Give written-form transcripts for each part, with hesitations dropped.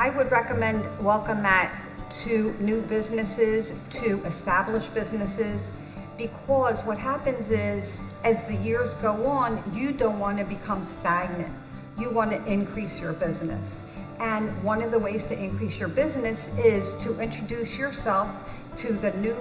I would recommend Welcomemat to new businesses, to established businesses, because what happens is, as the years go on, you don't want to become stagnant. You want to increase your business. And one of the ways to increase your business is to introduce yourself to the new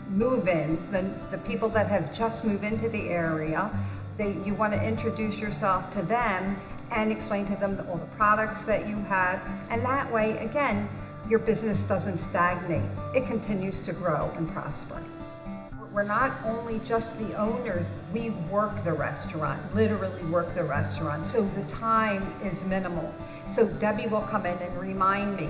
move-ins, the people that have just moved into the area. You want to introduce yourself to them and explain to them all the products that you have. And that way, again, your business doesn't stagnate. It continues to grow and prosper. We're not only just the owners, we work the restaurant, literally work the restaurant. So the time is minimal. So Debbie will come in and remind me,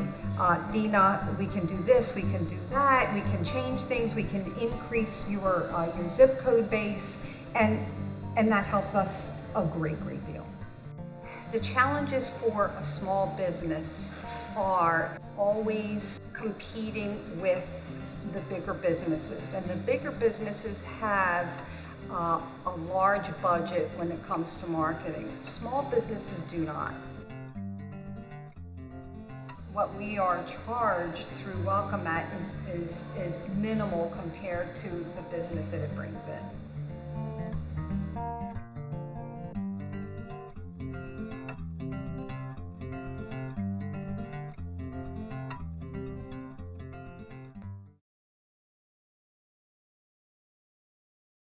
Dena, we can do this, we can do that, we can change things, we can increase your zip code base, and that helps us a great deal. The challenges for a small business are always competing with the bigger businesses, and the bigger businesses have a large budget when it comes to marketing. Small businesses do not. What we are charged through Welcomemat is minimal compared to the business that it brings in.